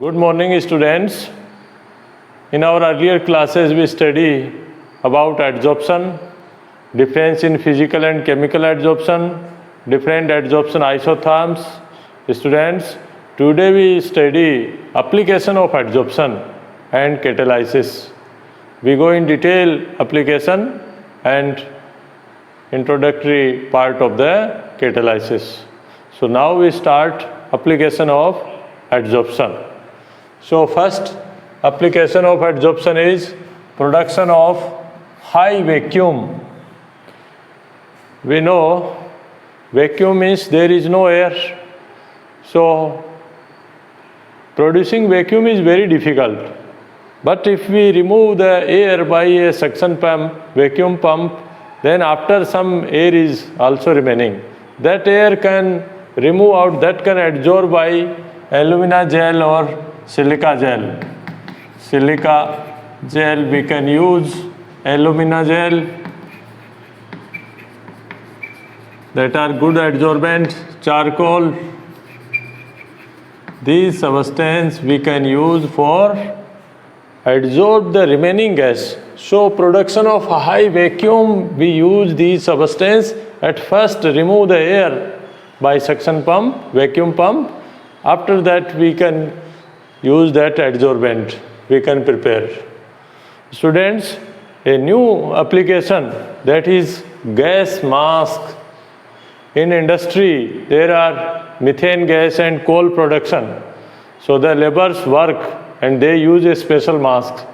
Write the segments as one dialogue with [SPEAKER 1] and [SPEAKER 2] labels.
[SPEAKER 1] Good morning, students. In our earlier classes, we study about adsorption, difference in physical and chemical adsorption, different adsorption isotherms. Students, today we study application of adsorption and catalysis. We go in detail application and introductory part of the catalysis. So now we start application of adsorption. So first application of adsorption is production of high vacuum. We know vacuum means there is no air. So producing vacuum is very difficult. But if we remove the air by a suction pump, vacuum pump, then after some air is also remaining. That air can remove out, that can adsorb by alumina gel or silica gel. Silica gel we can use, alumina gel that are good adsorbent, charcoal. These substance we can use for adsorb the remaining gas. So production of high vacuum, we use these substance. At first remove the air by suction pump, vacuum pump. After that we can use that adsorbent, we can prepare. Students, a new application, that is gas mask. In industry, there are methane gas and coal production. So the laborers work and they use a special mask.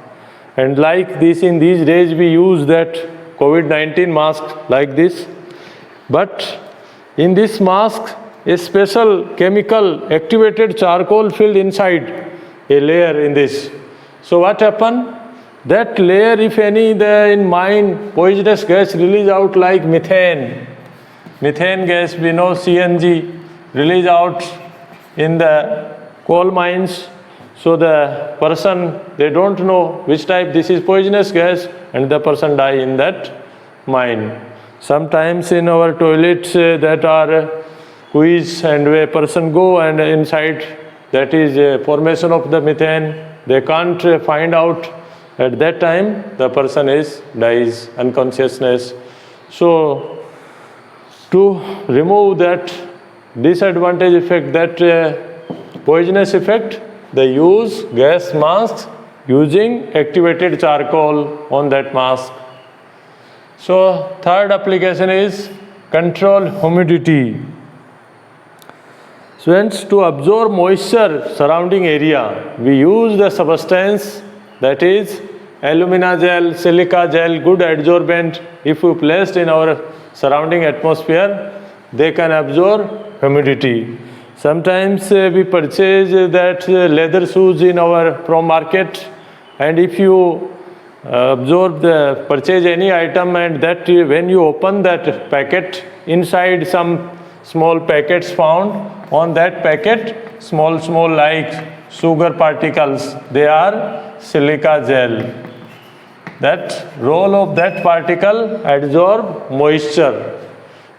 [SPEAKER 1] And like this, in these days we use that COVID-19 mask like this. But in this mask, a special chemical activated charcoal filled inside a layer in this. So what happened? That layer, if any, in mine, poisonous gas release out like methane. Methane gas, we know CNG, release out in the coal mines. So the person, they don't know which type this is poisonous gas, and the person die in that mine. Sometimes in our toilets that are quiz, and a person go and inside that is a formation of the methane, they can't find out. At that time the person dies unconsciousness. So to remove that disadvantage effect, that poisonous effect, they use gas masks using activated charcoal on that mask. So third application is control humidity. Students, to absorb moisture surrounding area, we use the substance that is alumina gel, silica gel, good adsorbent. If we placed in our surrounding atmosphere, they can absorb humidity. Sometimes we purchase that leather shoes from market, and if you purchase any item, and that when you open that packet, inside some small packets found. On that packet, small like sugar particles, they are silica gel. That role of that particle adsorb moisture.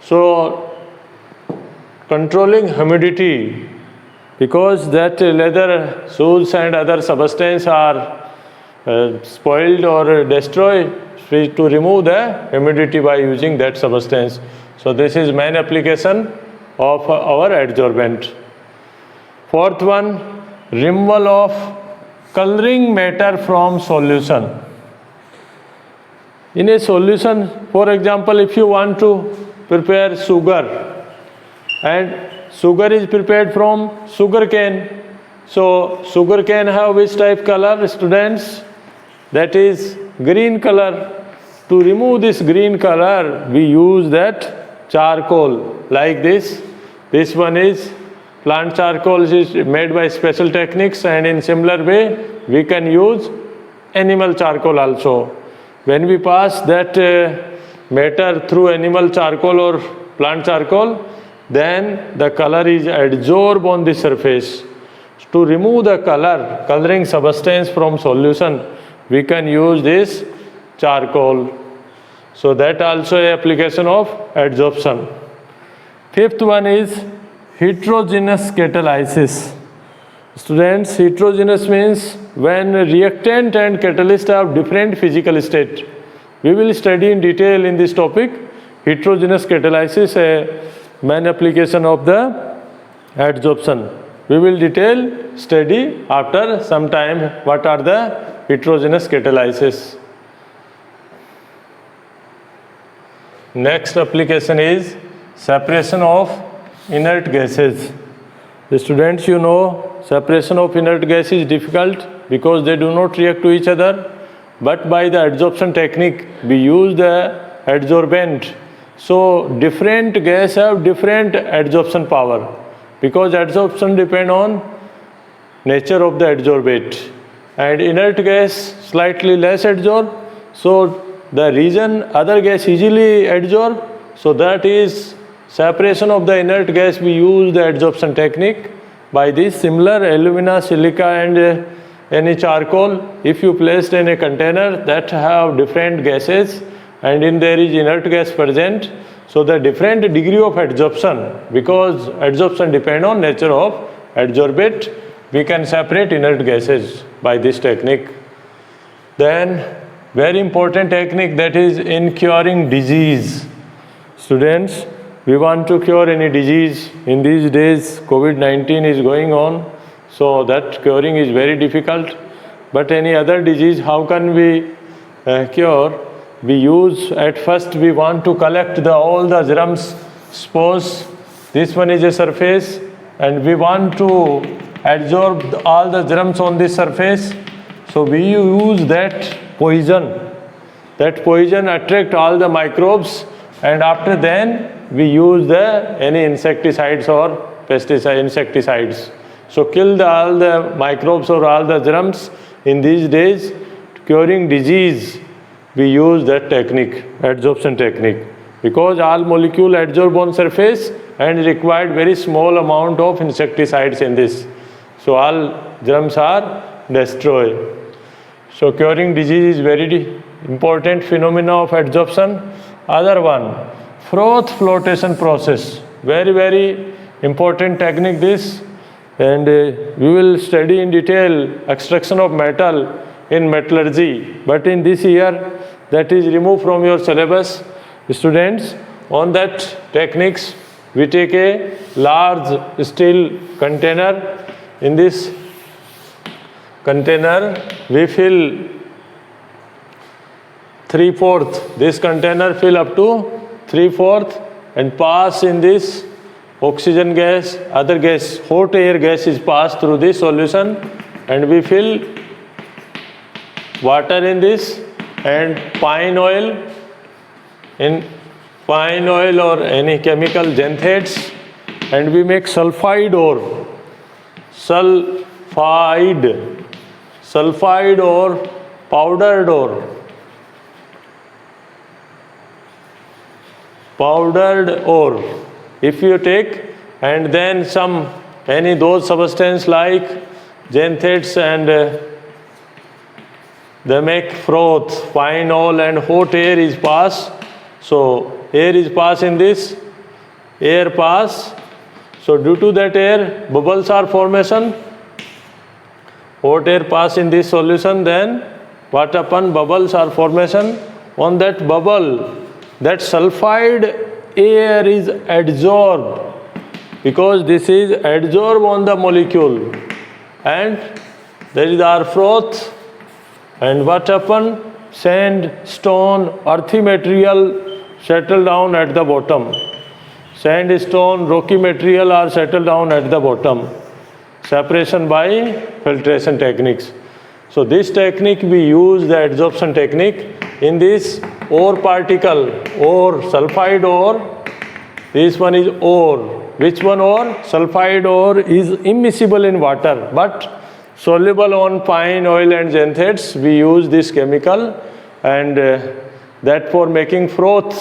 [SPEAKER 1] So controlling humidity, because that leather shoes and other substance are spoiled or destroyed, to remove the humidity by using that substance. So this is main application of our adsorbent. Fourth one, removal of coloring matter from solution. In a solution, for example, if you want to prepare sugar, and sugar is prepared from sugar cane. So sugar cane have which type color, students? That is green color. To remove this green color, we use that charcoal like this. This one is plant charcoal, is made by special techniques, and in similar way we can use animal charcoal also. When we pass that matter through animal charcoal or plant charcoal, then the color is adsorbed on the surface. To remove the coloring substance from solution, we can use this charcoal. So that also a application of adsorption. Fifth one is heterogeneous catalysis. Students, heterogeneous means when reactant and catalyst have different physical state. We will study in detail in this topic. Heterogeneous catalysis, a main application of the adsorption. We will detail study after some time what are the heterogeneous catalysis. Next application is separation of inert gases. The students, you know, separation of inert gas is difficult because they do not react to each other. But by the adsorption technique, we use the adsorbent. So different gas have different adsorption power because adsorption depend on nature of the adsorbate. And inert gas slightly less adsorb. So the region other gas easily adsorb. So that is separation of the inert gas. We use the adsorption technique. By this similar alumina, silica and any charcoal, if you placed in a container that have different gases and in there is inert gas present, so the different degree of adsorption, because adsorption depend on nature of adsorbate, we can separate inert gases by this technique. Then very important technique, that is in curing disease. Students, we want to cure any disease. In these days, COVID-19 is going on, so that curing is very difficult. But any other disease, how can we cure? We use, at first we want to collect all the germs. Suppose this one is a surface and we want to adsorb all the germs on this surface. So we use that poison. That poison attract all the microbes, and after then we use any insecticides or insecticides. So kill all the microbes or all the germs. In these days, curing disease, we use that technique, adsorption technique, because all molecule adsorb on surface and required very small amount of insecticides in this. So all germs are destroyed. So curing disease is very important phenomena of adsorption. Other one, froth flotation process. Very, very important technique this. And we will study in detail extraction of metal in metallurgy. But in this year, that is removed from your syllabus. Students, on that techniques, we take a large steel container. In this container, we fill 3/4. This container fill up to 3/4 and pass in this oxygen gas, other gas, hot air gas is passed through this solution, and we fill water in this and pine oil or any chemical xanthates, and we make sulfide ore powdered ore. If you take and then those substance like xanthates and they make froth, fine oil and hot air is passed. So air is passed in this, air pass. So due to that air, bubbles are formation. Hot air pass in this solution, then what happen? Bubbles are formation. On that bubble, that sulfide air is adsorbed, because this is adsorbed on the molecule, and there is our froth. And what happen? Sand, stone, earthy material settle down at the bottom. Sand, stone, rocky material are settled down at the bottom. Separation by filtration techniques. So this technique we use the adsorption technique in this ore particle, ore, sulfide ore. This one is ore. Which one ore? Sulfide ore is immiscible in water, but soluble on pine oil and xanthates. We use this chemical, and that for making froth,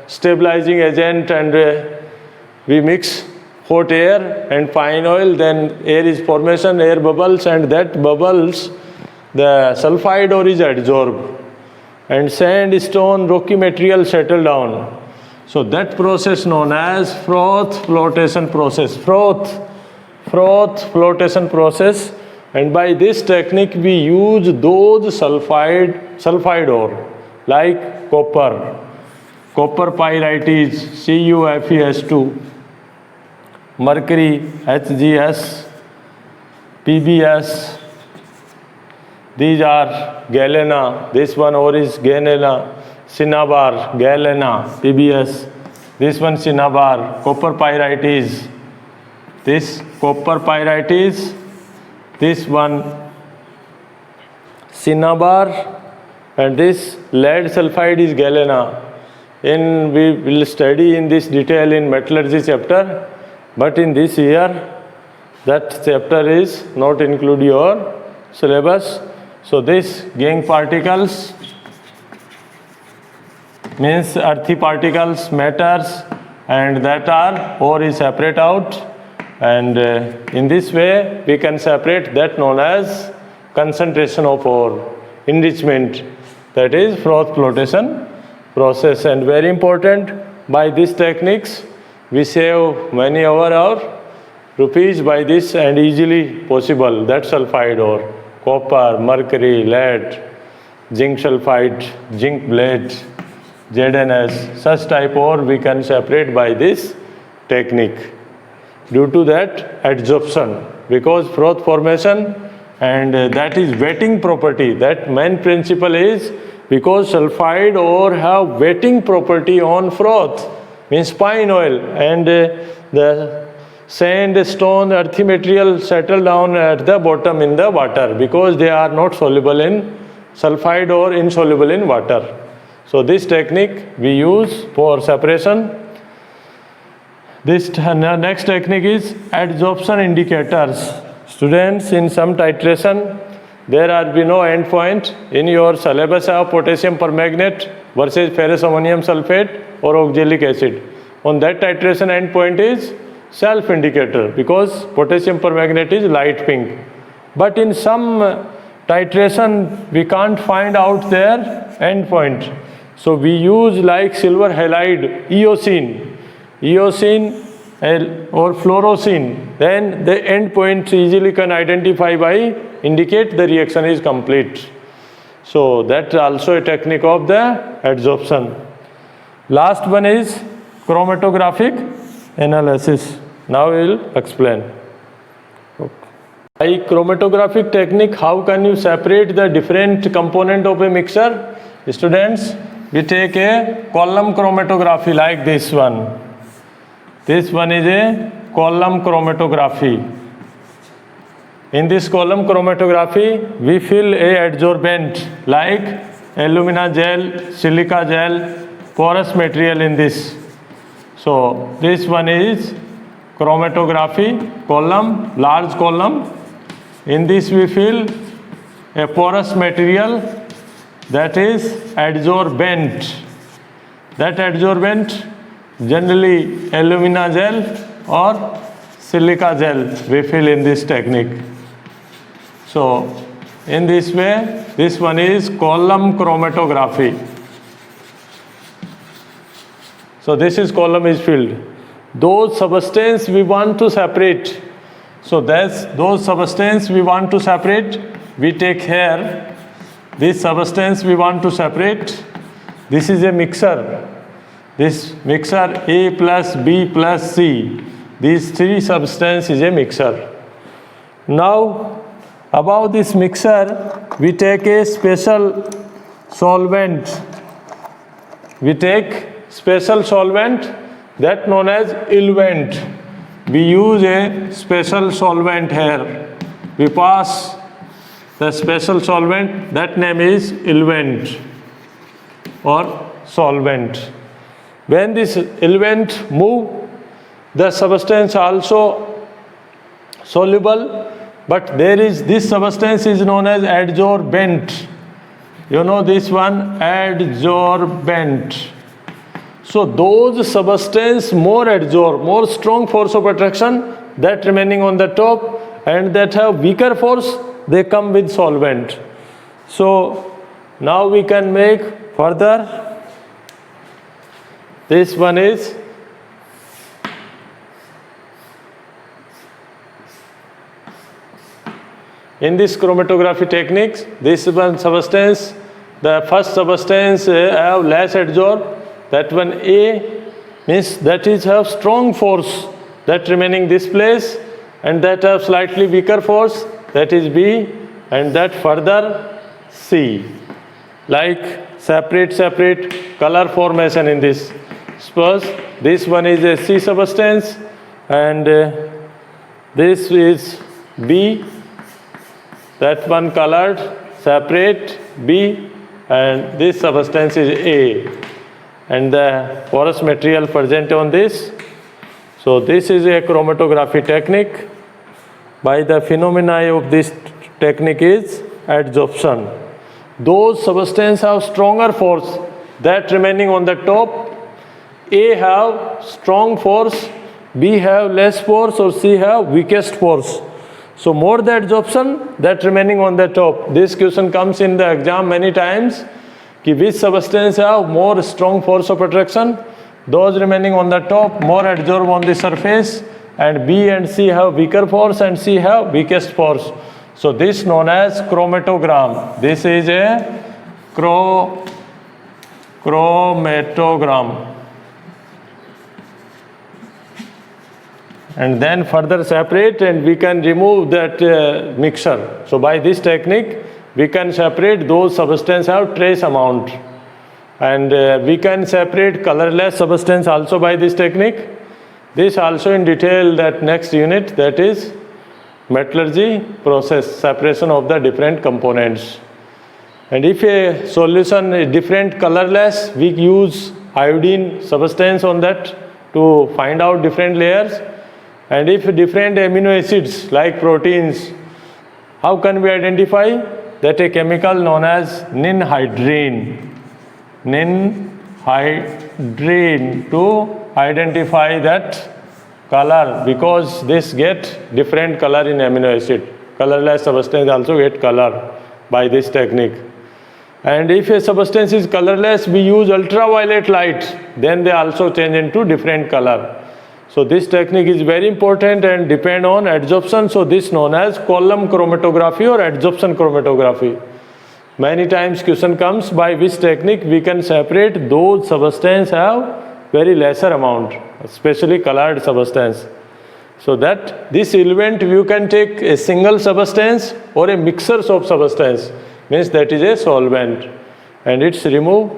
[SPEAKER 1] stabilizing agent, and we mix hot air and pine oil, then air is formation, air bubbles, and that bubbles, the sulfide ore is adsorbed, and sand, stone, rocky material settle down. So that process known as froth flotation process. Froth froth flotation process, and by this technique we use those sulfide ore like copper pyrites CuFeS2, mercury HGS, PbS. These are galena. This one ore is galena, cinnabar, galena, PbS. This one cinnabar, copper pyrites. This copper pyrites. This one cinnabar, and this lead sulfide is galena. We will study in this detail in metallurgy chapter, but in this year that chapter is not include your syllabus. So this gangue particles means earthy particles, matters, and that are ore is separate out, and in this way we can separate that known as concentration of ore, enrichment, that is froth flotation process. And very important, by these techniques we save many our rupees by this, and easily possible that sulfide ore, copper, mercury, lead, zinc sulfide, zinc blade, ZNS, such type ore we can separate by this technique. Due to that adsorption, because froth formation, and that is wetting property, that main principle is because sulfide ore have wetting property on froth, means pine oil, and the sand, stone, earthy material settle down at the bottom in the water because they are not soluble in sulfide or insoluble in water. So this technique we use for separation. This next technique is adsorption indicators. Students, in some titration there are be no endpoint. In your syllabus of potassium permanganate versus ferrous ammonium sulfate or oxalic acid. On that titration endpoint is self indicator because potassium permanganate is light pink. But in some titration we can't find out their endpoint. So we use like silver halide, eosine or fluorosine. Then the endpoint easily can identify by indicate the reaction is complete. So that's also a technique of the adsorption. Last one is chromatographic analysis. Now we will explain. By chromatographic technique, how can you separate the different component of a mixture? Students, we take a column chromatography like this one. This one is a column chromatography. In this column chromatography, we fill a adsorbent like alumina gel, silica gel, porous material in this. So this one is chromatography column, large column. In this we fill a porous material, that is adsorbent. That adsorbent generally alumina gel or silica gel we fill in this technique. So in this way, this one is column chromatography. So this is column is filled. Those substance we want to separate. So that's those substance we want to separate. We take here this substance we want to separate. This is a mixer. This mixer A plus B plus C. These three substance is a mixer. Now above this mixer we take a special solvent. We take special solvent that known as eluent. We use a special solvent here. We pass the special solvent, that name is eluent or solvent. When this eluent move, the substance also soluble, but there is this substance is known as adsorbent. You know this one, adsorbent. So those substance more adsorb, more strong force of attraction, that remaining on the top, and that have weaker force, they come with solvent. So now we can make further. This one is In this chromatography techniques, this one substance, the first substance have less adsorb, that one A means that is have strong force, that remaining this place, and that have slightly weaker force, that is B, and that further C. Like separate color formation in this. Suppose this one is a C substance and this is B, that one colored separate B, and this substance is A, and the porous material present on this. So this is a chromatography technique. By the phenomena of this technique is adsorption. Those substances have stronger force, that remaining on the top. A have strong force, B have less force, or C have weakest force. So more the adsorption, that remaining on the top. This question comes in the exam many times. Ki which substance have more strong force of attraction? Those remaining on the top, more adsorb on the surface, and B and C have weaker force and C have weakest force. So this known as chromatogram. This is a chromatogram. And then further separate, and we can remove that mixture. So by this technique, we can separate those substances have trace amount. And we can separate colorless substance also by this technique. This also in detail, that next unit, that is metallurgy process, separation of the different components. And if a solution is different colorless, we use iodine substance on that to find out different layers. And if different amino acids like proteins, how can we identify? That a chemical known as ninhydrine. Ninhydrine to identify that color, because this get different color in amino acid. Colorless substance also get color by this technique. And if a substance is colorless, we use ultraviolet light, then they also change into different color. So this technique is very important and depend on adsorption. So this known as column chromatography or adsorption chromatography. Many times question comes, by which technique we can separate those substance have very lesser amount, especially colored substance. So that this element you can take a single substance or a mixture of substance, means that is a solvent, and it's removed,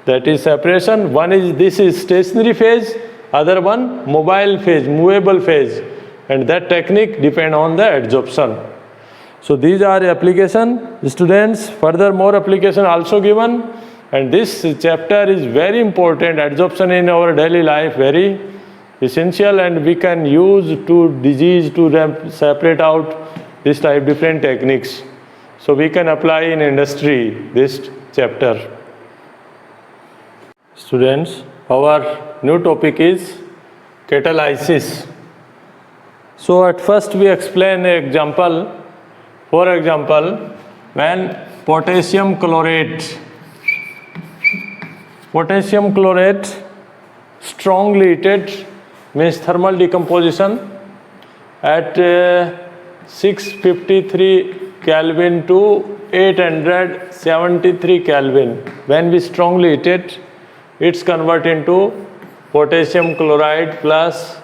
[SPEAKER 1] that is separation. One is, this is stationary phase, other one mobile phase, movable phase, and that technique depend on the adsorption. So these are application, students. Further more application also given, and this chapter is very important. Adsorption in our daily life very essential, and we can use to disease to separate out this type different techniques. So we can apply in industry this chapter. Students, our new topic is catalysis. So at first we explain an example. For example, when potassium chlorate strongly heated, means thermal decomposition at 653 Kelvin to 873 Kelvin. When we strongly heat it, it's converted into potassium chloride plus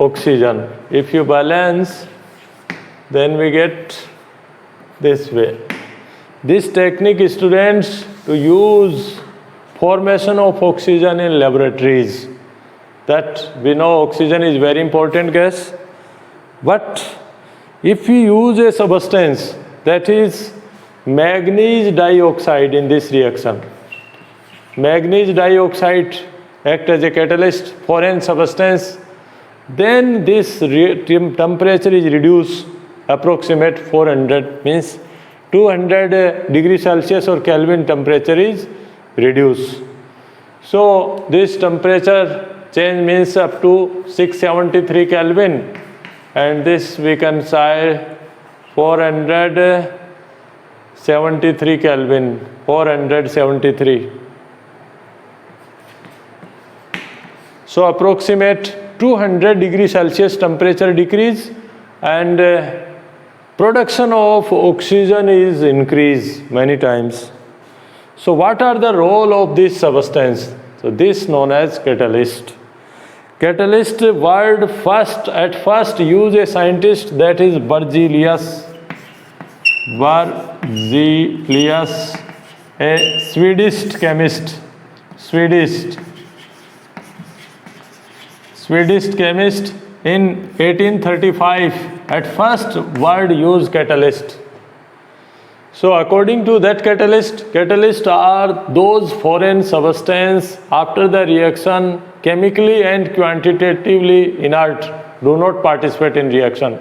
[SPEAKER 1] oxygen. If you balance, then we get this way. This technique, students, to use formation of oxygen in laboratories. That we know oxygen is very important gas. But if we use a substance, that is manganese dioxide in this reaction, manganese dioxide act as a catalyst for an substance, then this temperature is reduced approximate 400, means 200 degrees Celsius or Kelvin temperature is reduced. So this temperature change means up to 673 Kelvin, and this we can say 473 Kelvin, 473. So approximate 200 degrees Celsius temperature decrease, and production of oxygen is increased many times. So what are the role of this substance? So this known as catalyst. Catalyst word at first use a scientist, that is Berzelius, a Swedish chemist. Swedish chemist in 1835. At first word used catalyst. So according to that catalysts are those foreign substances after the reaction chemically and quantitatively inert, do not participate in reaction,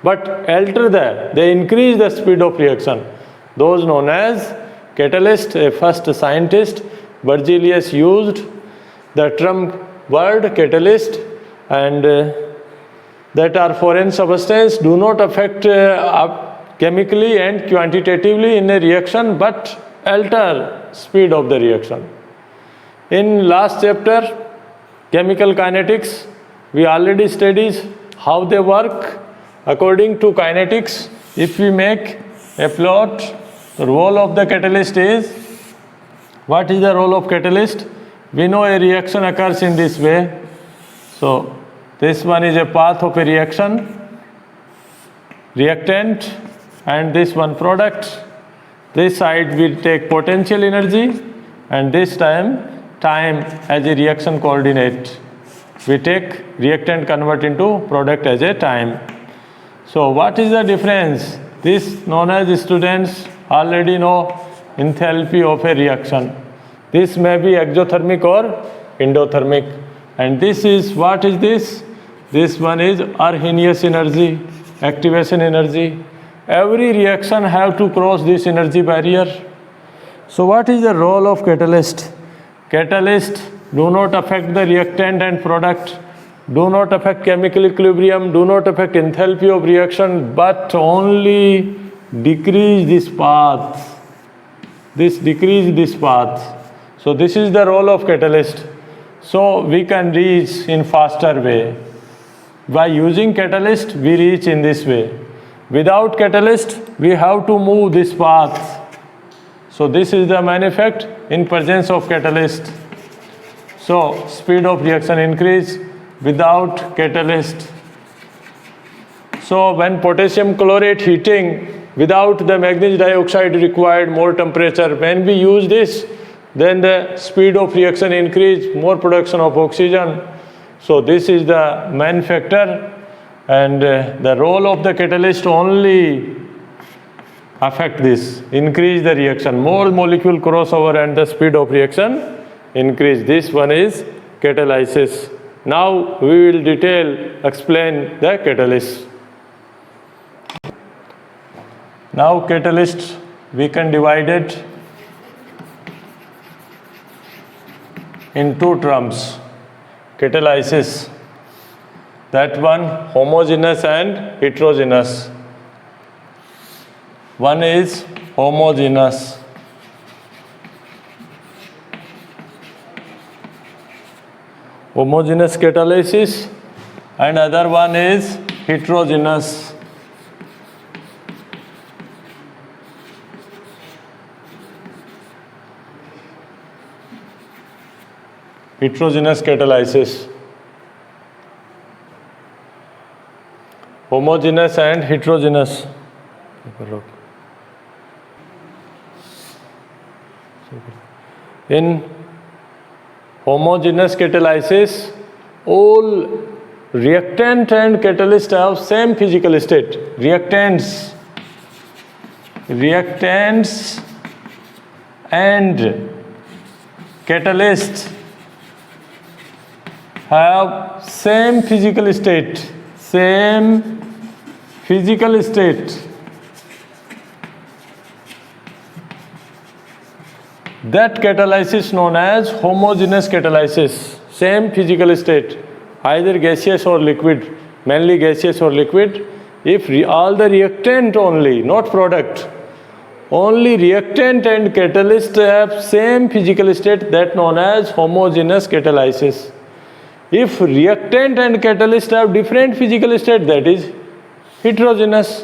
[SPEAKER 1] but they increase the speed of reaction. Those known as catalyst. A first scientist, Berzelius, used the term word catalyst, and that are foreign substances, do not affect chemically and quantitatively in a reaction, but alter speed of the reaction. In last chapter, chemical kinetics, we already studied how they work. According to kinetics, if we make a plot, the role of the catalyst is, what is the role of catalyst? We know a reaction occurs in this way. So this one is a path of a reaction, reactant, and this one product. This side we take potential energy, and this time as a reaction coordinate. We take reactant, convert into product as a time. So what is the difference? This known as students already know enthalpy of a reaction. This may be exothermic or endothermic. And this is, what is this? This one is Arrhenius energy, activation energy. Every reaction have to cross this energy barrier. So what is the role of catalyst? Catalyst do not affect the reactant and product, do not affect chemical equilibrium, do not affect enthalpy of reaction, but only decrease this path. Decrease this path. So this is the role of catalyst. So we can reach in faster way. By using catalyst, we reach in this way. Without catalyst, we have to move this path. So this is the main effect in presence of catalyst. So speed of reaction increase without catalyst. So when potassium chlorate heating without the manganese dioxide required more temperature, when we use this, then the speed of reaction increase, more production of oxygen. So this is the main factor, and the role of the catalyst only affect this, increase the reaction, more molecule crossover and the speed of reaction increase. This one is catalysis. Now we will explain the catalyst. Now catalyst, we can divide it in two terms. Catalysis, that one homogeneous and heterogeneous. One is homogeneous. Homogeneous catalysis, and other one is heterogeneous. Heterogeneous catalysis. Homogeneous and heterogeneous. In homogeneous catalysis, all reactant and catalyst have same physical state. Reactants and catalyst have same physical state. That catalysis known as homogeneous catalysis, same physical state, either gaseous or liquid, mainly gaseous or liquid. If all the reactant only, not product, only reactant and catalyst have same physical state, that known as homogeneous catalysis. If reactant and catalyst have different physical state, that is heterogeneous.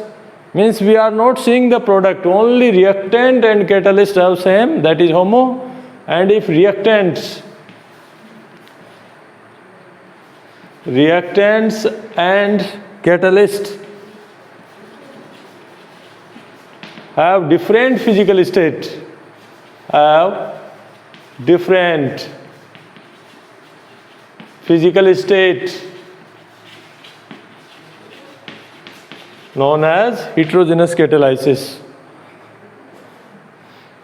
[SPEAKER 1] Means we are not seeing the product, only reactant and catalyst have same, that is homo. And if reactants and catalyst have different physical state, known as heterogeneous catalysis.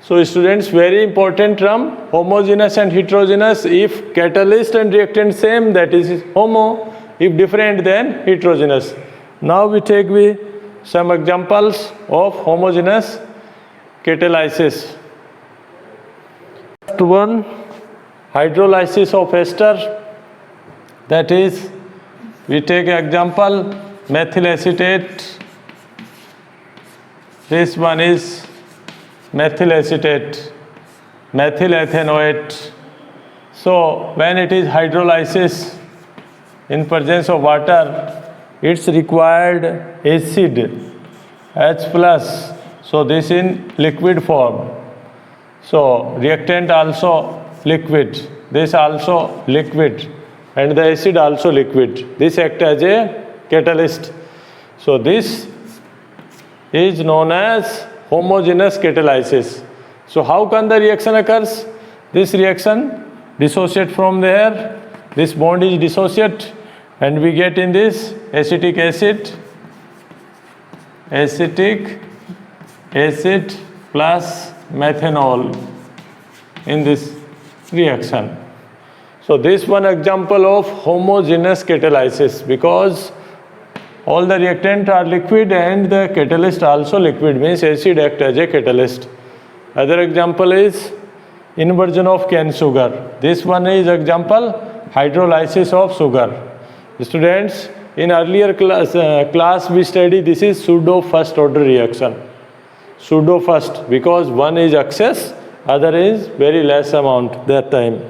[SPEAKER 1] So students, very important term, homogeneous and heterogeneous. If catalyst and reactant same, that is homo. If different, then heterogeneous. Now we take some examples of homogeneous catalysis. First one, hydrolysis of ester. That is, we take example, methyl acetate. This one is methyl acetate, methyl ethanoate. So when it is hydrolysis in presence of water, it's required acid H plus. So this in liquid form. So reactant also liquid, this also liquid, and the acid also liquid. This acts as a catalyst. So this is known as homogeneous catalysis. So how can the reaction occurs? This reaction dissociate from there, this bond is dissociate, and we get in this acetic acid plus methanol in this reaction. So this one example of homogeneous catalysis, because all the reactant are liquid and the catalyst also liquid, means acid act as a catalyst. Other example is inversion of cane sugar. This one is example, hydrolysis of sugar. Students, in earlier class we studied this is pseudo first order reaction. Pseudo first, because one is excess, other is very less amount that time.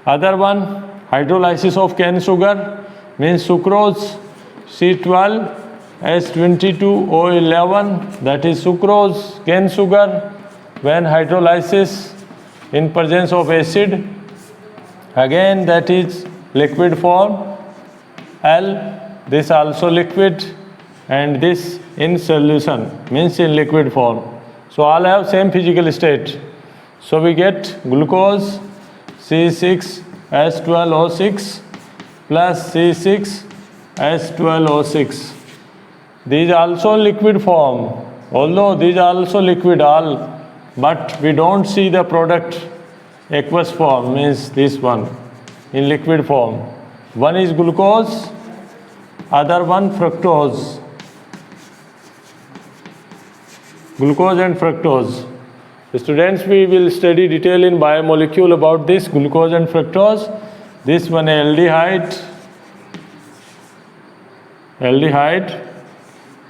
[SPEAKER 1] Other one, hydrolysis of cane sugar, means sucrose C12H22O11, that is sucrose, cane sugar. When hydrolysis in presence of acid, again that is liquid form, L, this also liquid, and this in solution, means in liquid form. So all have same physical state. So we get glucose C6H12O6 plus C6H12O6. These also liquid form, although these are also liquid all, but we don't see the product aqueous form, means this one in liquid form. One is glucose, other one fructose. Glucose and fructose. Students, we will study detail in biomolecule about this glucose and fructose. This one aldehyde,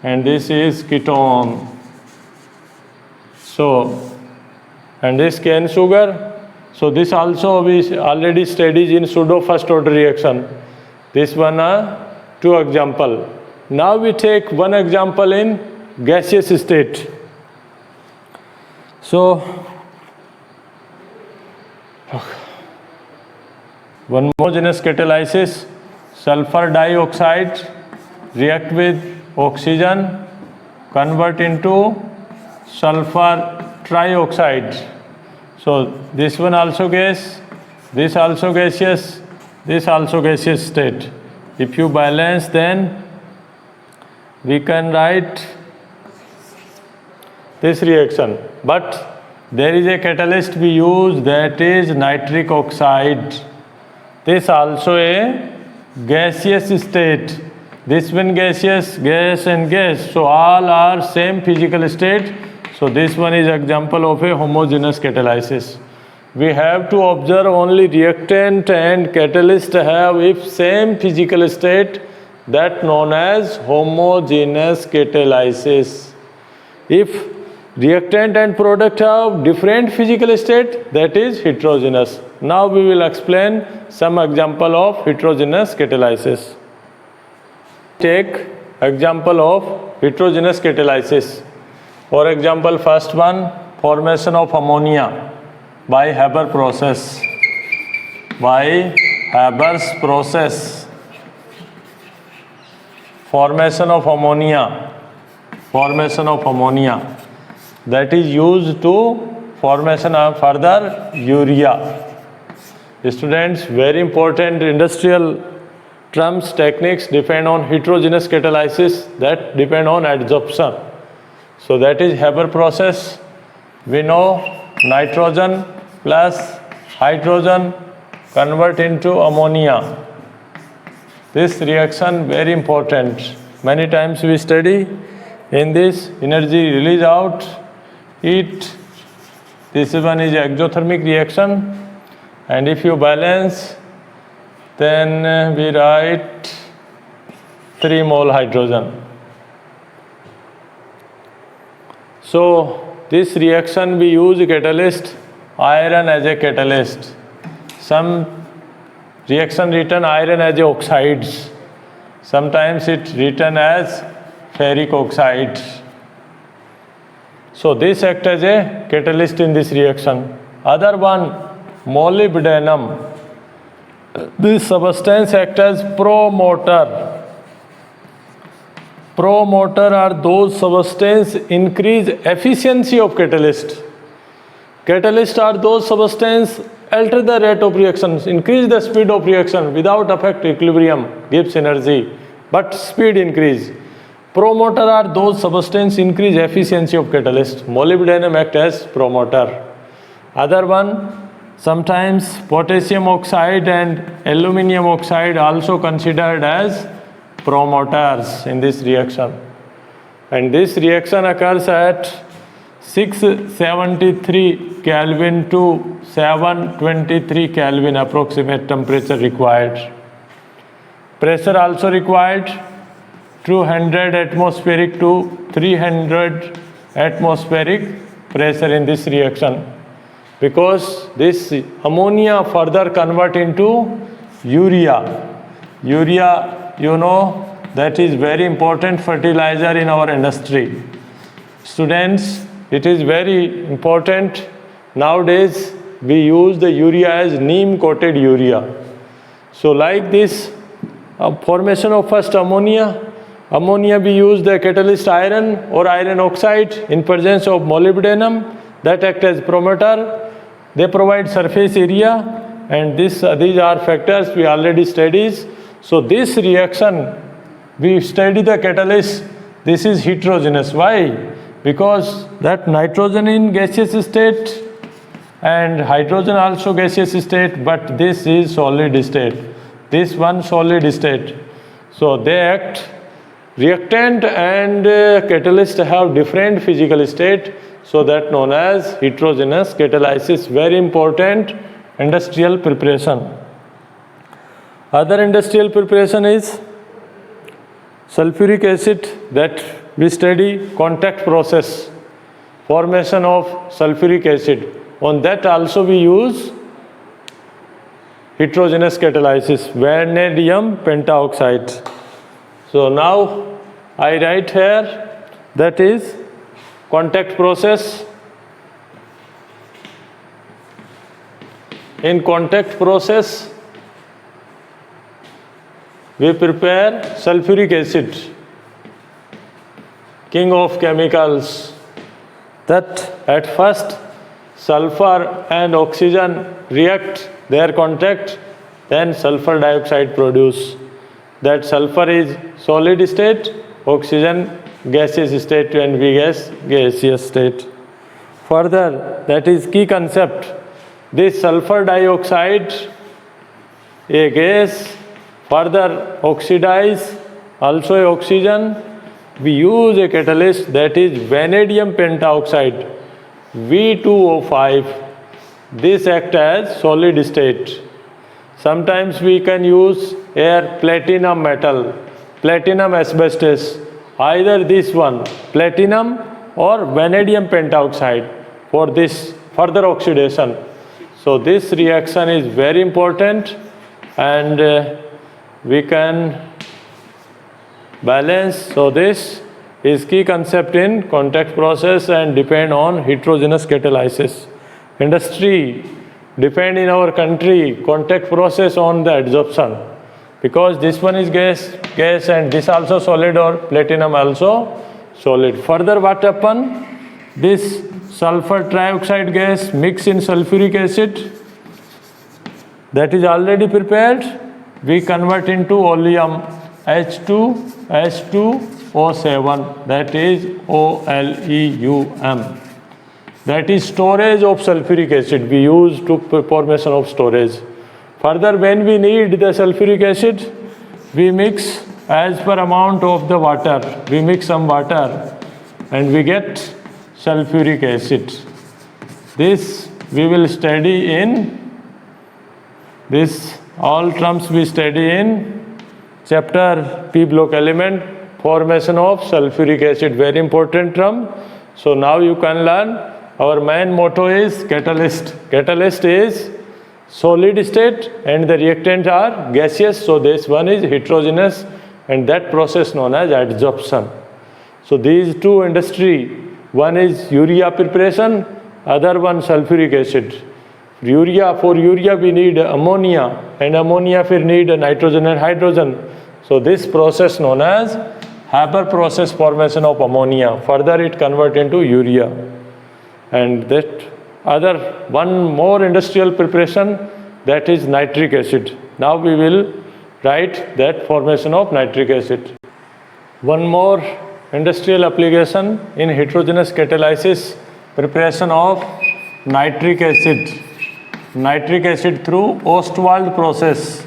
[SPEAKER 1] and this is ketone. So, and this cane sugar. So this also we already studied in pseudo first order reaction. This one are two example. Now we take one example in gaseous state. So one homogeneous catalysis, sulfur dioxide react with oxygen, convert into sulfur trioxide. So this one also gas, this also gaseous, this also gaseous state. If you balance, then we can write this reaction. But there is a catalyst we use, that is nitric oxide. This also a gaseous state. This one gaseous, gas and gas. So all are same physical state. So this one is example of a homogeneous catalysis. We have to observe only reactant and catalyst have if same physical state, that known as homogeneous catalysis. If reactant and product have different physical state, that is heterogeneous. Now we will explain some example of heterogeneous catalysis. Take example of heterogeneous catalysis. For example, first one, formation of ammonia by Haber process. By Haber's process, formation of ammonia that is used to formation of further urea. Students, very important industrial terms, techniques depend on heterogeneous catalysis that depend on adsorption. So that is Haber process. We know nitrogen plus hydrogen convert into ammonia. This reaction very important. Many times we study in this energy release out heat. This one is exothermic reaction, and if you balance, then we write 3 mole hydrogen. So this reaction we use catalyst iron as a catalyst. Some reaction written iron as oxides. Sometimes it written as ferric oxide. So this act as a catalyst in this reaction. Other one, molybdenum. This substance act as promoter. Promoter are those substances increase efficiency of catalyst. Catalysts are those substances alter the rate of reactions, increase the speed of reaction without affect equilibrium, gives energy, but speed increase. Promoter are those substances increase efficiency of catalyst. Molybdenum act as promoter. Other one, sometimes potassium oxide and aluminum oxide also considered as promoters in this reaction. And this reaction occurs at 673 Kelvin to 723 Kelvin approximate temperature required. Pressure also required 200 atmospheric to 300 atmospheric pressure in this reaction, because this ammonia further convert into urea. Urea, you know, that is very important fertilizer in our industry. Students, it is very important. Nowadays, we use the urea as neem coated urea. So like this, formation of first ammonia we use the catalyst iron or iron oxide in presence of molybdenum that act as promoter. They provide surface area, and these are factors we already studied. So this reaction, we study the catalyst, this is heterogeneous. Why? Because that nitrogen in gaseous state and hydrogen also gaseous state, but this is solid state. This one solid state. So they act, reactant and catalyst have different physical state, so that known as heterogeneous catalysis. Very important industrial preparation. Other industrial preparation is sulfuric acid, that we study contact process, formation of sulfuric acid. On that also we use heterogeneous catalysis, vanadium pentaoxide. So now I write here, that is contact process. In contact process, we prepare sulfuric acid, king of chemicals, that at first sulfur and oxygen react their contact, then sulfur dioxide produce. That sulfur is solid state, oxygen gaseous state, and V gas gaseous state. Further, that is key concept. This sulfur dioxide, a gas, further oxidize, also a oxygen. We use a catalyst, that is vanadium pentaoxide, V2O5. This acts as solid state. Sometimes we can use air platinum metal, platinum asbestos, either this one, platinum or vanadium pentaoxide, for this further oxidation. So this reaction is very important, and we can balance. So this is key concept in contact process and depend on heterogeneous catalysis. Industry depend in our country contact process on the adsorption, because this one is gas and this also solid, or platinum also solid. Further what happen? This sulfur trioxide gas mix in sulfuric acid that is already prepared, we convert into oleum H2O7, that is OLEUM. That is storage of sulfuric acid we use to formation of storage. Further, when we need the sulfuric acid, we mix as per amount of the water. We mix some water and we get sulfuric acid. This we will study in this, all terms we study in chapter P block element, formation of sulfuric acid, very important term. So now you can learn. Our main motto is catalyst. Catalyst is solid state and the reactant are gaseous. So this one is heterogeneous and that process known as adsorption. So these two industry, one is urea preparation, other one sulfuric acid. For urea we need ammonia, and ammonia we need nitrogen and hydrogen. So this process known as Haber process, formation of ammonia. Further it convert into urea. And that other one more industrial preparation, that is nitric acid. Now we will write that formation of nitric acid. One more industrial application in heterogeneous catalysis, preparation of nitric acid. Nitric acid through Ostwald process.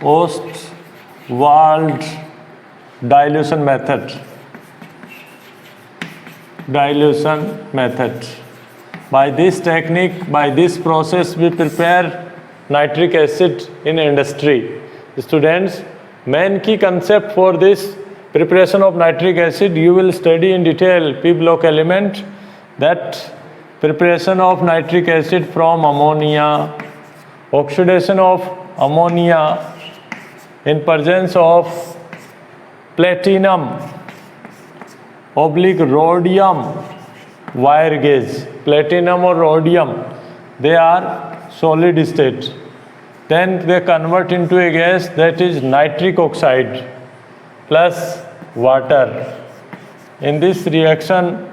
[SPEAKER 1] Ostwald dilution method. By this technique, by this process, we prepare nitric acid in industry. Students, main key concept for this preparation of nitric acid, you will study in detail P block element, that preparation of nitric acid from ammonia, oxidation of ammonia in presence of platinum / rhodium wire gauge. Platinum or rhodium, they are solid state. Then they convert into a gas, that is nitric oxide plus water. In this reaction,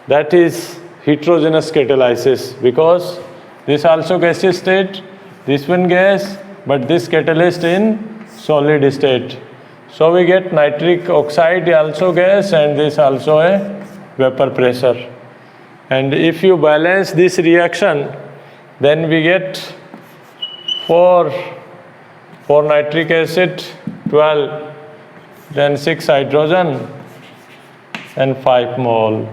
[SPEAKER 1] that is heterogeneous catalysis, because this also gaseous state, this one gas, but this catalyst in solid state. So we get nitric oxide also gas and this also a vapor pressure. And if you balance this reaction, then we get 4 nitric acid, 12, then 6 hydrogen and 5 mole.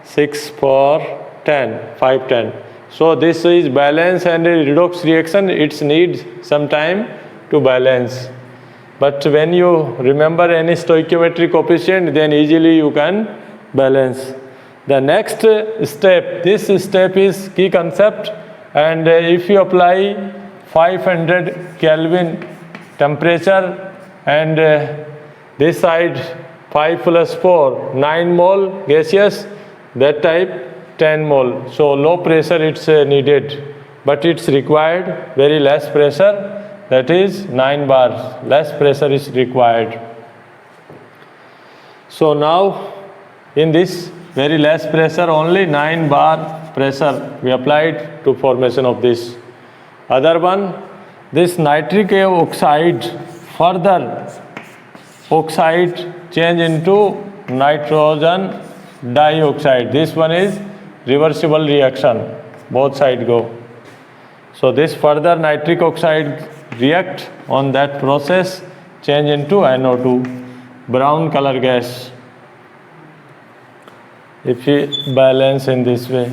[SPEAKER 1] 6 for 10, 5, 10. So this is balance and a redox reaction, it needs some time to balance. But when you remember any stoichiometric coefficient, then easily you can balance. The next step, this step is key concept, and if you apply 500 Kelvin temperature and this side 5 plus 4, 9 mole gaseous, that type 10 mole. So low pressure it's needed, but it's required very less pressure, that is 9 bars, less pressure is required. So now in this very less pressure, only 9 bar pressure we applied to formation of this. Other one, this nitric oxide, further oxide change into nitrogen dioxide. This one is reversible reaction, both side go. So this further nitric oxide react on that process, change into NO2, brown color gas. If you balance in this way.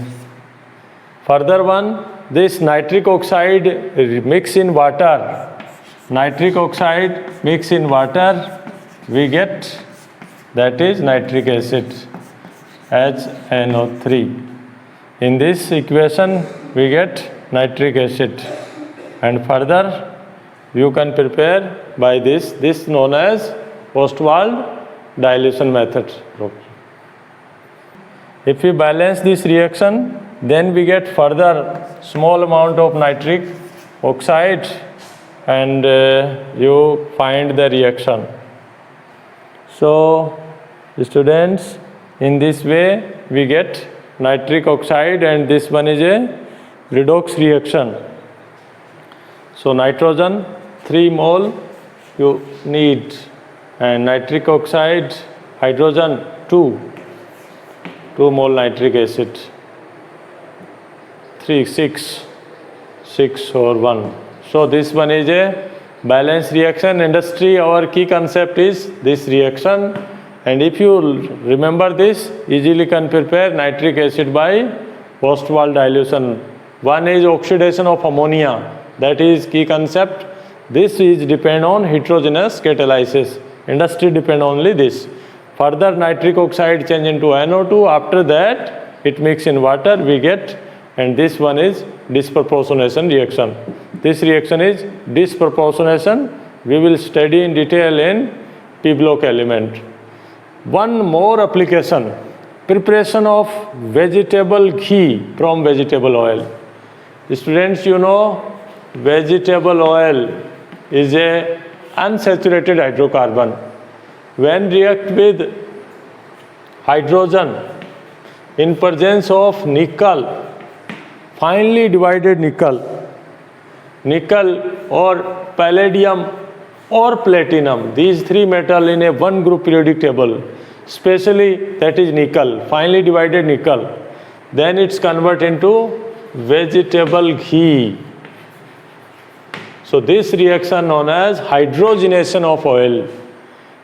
[SPEAKER 1] Further one, this nitric oxide mix in water. Nitric oxide mix in water, we get, that is nitric acid, HNO3. In this equation, we get nitric acid. And further, you can prepare by this known as Ostwald dilution method. If we balance this reaction, then we get further small amount of nitric oxide and you find the reaction. So students, in this way we get nitric oxide, and this one is a redox reaction. So nitrogen 3 mole you need, and nitric oxide, hydrogen 2 mole nitric acid, 6 or 1. So this one is a balanced reaction. Industry, our key concept is this reaction, and if you remember this, easily can prepare nitric acid by Ostwald dilution. One is oxidation of ammonia, that is key concept. This is depend on heterogeneous catalysis. Industry depend only this. Further nitric oxide change into NO2, after that it mix in water, we get, and this one is disproportionation reaction. This reaction is disproportionation. We will study in detail in P block element. One more application, preparation of vegetable ghee from vegetable oil. Students, you know vegetable oil is a unsaturated hydrocarbon. When react with hydrogen in presence of nickel, finely divided nickel or palladium or platinum, these 3 metal in a one group periodic table, especially that is nickel, finely divided nickel, then it's converted into vegetable ghee. So this reaction known as hydrogenation of oil.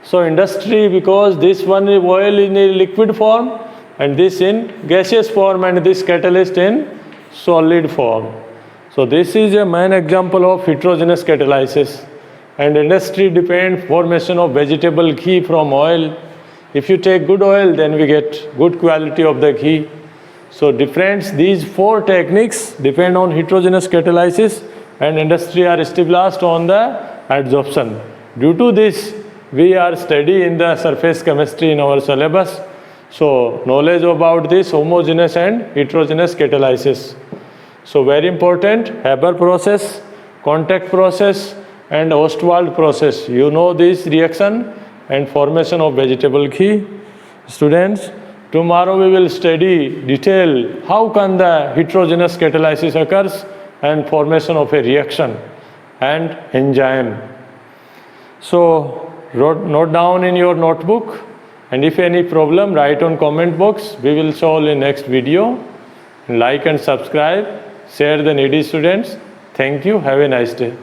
[SPEAKER 1] So industry, because this one oil in a liquid form and this in gaseous form and this catalyst in solid form. So this is a main example of heterogeneous catalysis, and industry depend formation of vegetable ghee from oil. If you take good oil, then we get good quality of the ghee. So these 4 techniques depend on heterogeneous catalysis, and industry are established on the adsorption. Due to this, we are studying the surface chemistry in our syllabus. So knowledge about this homogeneous and heterogeneous catalysis. So very important, Haber process, contact process and Ostwald process. You know this reaction and formation of vegetable ghee. Students, tomorrow we will study detail how can the heterogeneous catalysis occurs and formation of a reaction and enzyme. So note down in your notebook, and if any problem, write on comment box. We will solve in next video. Like and subscribe, share the needy students. Thank you. Have a nice day.